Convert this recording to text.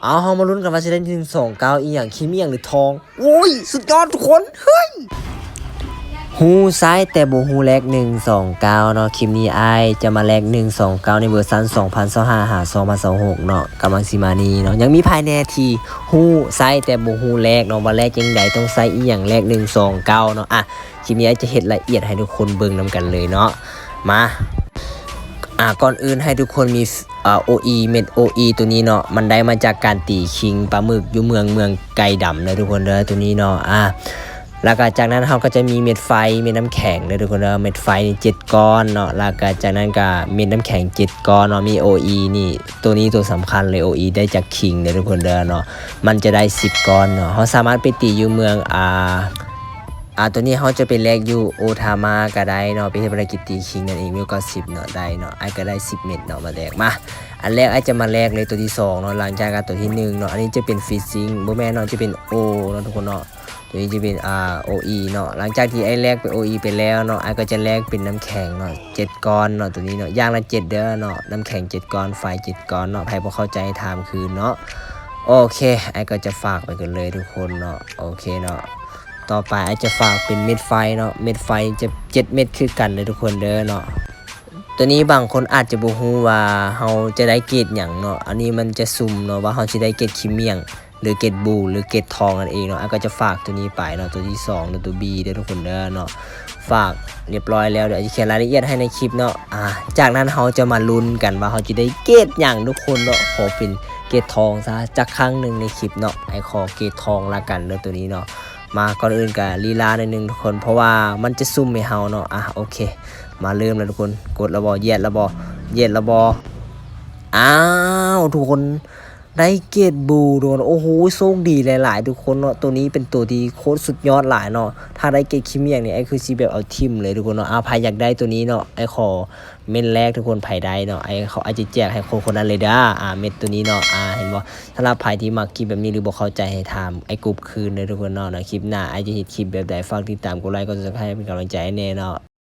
เอาเฮามาลุ้นกันว่าจะได้129อีหยังคิมีหยังหรือทองโอ้ยสุดยอดทุกคนเฮ้ยฮู้ซ้ายแต่บ่ฮู้แลก129เนาะคลิปนี้อ้ายจะมาแลก129ในเวอร์ชัน2025หา2026เนาะกำลังสิมานี้เนาะยังมีภายในที่ฮู้ซ้ายแต่บ่ฮู้แลกเนาะว่าแลกจังไดต้องใช้อีหยังแลก129เนาะคลิปนี้อ้ายจะเฮ็ดละเอียดให้ทุกคนเบิ่งนำกันเลยเนาะมาก่อนอื่นให้ทุกคนมีOE เม็ด OE ตัวนี้เนาะมันได้มาจากการตีคิงปลาหมึกอยู่เมืองไก่ดำเลยทุกคนเด้อตัวนี้เนาะแล้วก็จากนั้นเราก็จะมีเม็ดไฟเม็ดน้ำแข็งเลยทุกคนเด้อเม็ดไฟนี่7ก้อนเนาะแล้วก็จากนั้นก็เม็ดน้ำแข็ง7ก้อนเนาะมี OE นี่ตัวนี้ตัวสำคัญเลย OE ได้จากคิงเลยทุกคนเด้อเนาะมันจะได้10ก้อนเนาะเราสามารถไปตีอยู่เมืองตัวนี้เขาจะไปแลกอยู่โอทามาก็ได้เนาะไปเฮ็ดภารกิจตีคิงนั่นเองมีก็10เนาะได้เนาะไอ้ก็ได้10เม็ดเนาะมาแลกมาอันแรกไอ้จะมาแลกเลยตัวที่2เนาะหลังจากตัวที่1เนาะอันนี้จะเป็นฟิซซิ่งบ่แม่นเนาะจะเป็น O เนาะทุกคนเนาะตัวนี้จะเป็นOE เนาะหลังจากที่ไอ้แลกไป OE ไปแล้วเนาะไอ้ก็จะแลกเป็นน้ำแข็งเนาะ7ก้อนเนาะตัวนี้เนาะอย่างละ7เด้อเนาะน้ำแข็ง7ก้อนไฟ7ก้อนเนาะใครบ่เข้าใจถามคืนเนาะโอเคไอ้ก็จะฝากไปกันเลยทุกคนเนาะโอเคเนาะต่อไปอาจจะฝากเป็นเม็ดไฟเนาะเม็ดไฟจะ7เม็ดคือกันเลยทุกคนเด้อเนาะตัวนี้บางคนอาจจะบ่ฮู้ว่าเฮาจะได้เกรดหยังเนาะอันนี้มันจะสุ่มเนาะว่าเฮาสิได้เกรดคิเมียงหรือเกรดบูหรือเกรดทองนั่นเองเนาะก็จะฝากตัวนี้ไปเนาะตัวที่2เนาะตัว B เด้อทุกคนเด้อเนาะฝากเรียบร้อยแล้วเดี๋ยวจะเขียนรายละเอียดให้ในคลิปเนาะจากนั้นเฮาจะมาลุ้นกันว่าเฮาจะได้เกรดหยังทุกคนเนาะขอเป็นเกรดทองซะจักครั้งนึงในคลิปเนาะไอ้ขอเกรดทองละกันเด้อตัวนี้เนาะมาก่อนอื่นกับลีลาหนึ่งทุกคนเพราะว่ามันจะซุ่มให้เฮาเนาะโอเคมาเริ่มแล้วทุกคนกดระบอเหยียดระบอทุกคนได้เกรดบูโดนโอ้โหโชคดีหลายๆทุกคนเนาะตัวนี้เป็นตัวที่โคตรสุดยอดหลายเนาะถ้าได้เกรดคิเมียงเนี่ยไอ้คือสิแบบเอาทิมเลยทุกคนเนาะใครอยากได้ตัวนี้เนาะไอ้ขอเม็ดแรกทุกคนไผได้เนาะไอ้เขาอาจจะแจกให้คนนั้นเลยเด้อเม็ดตัวนี้เนาะเห็นบ่สำหรับไผที่มักคลิปแบบนี้หรือบ่เข้าใจให้ถามไอ้กรุ๊ปคืนเลยทุกคนเนาะคลิปหน้าไอ้จะเฮ็ดคลิปแบบใดฝากติดตามกดไลค์กด Subscribe เป็นกำลังใจให้แน่เนาะ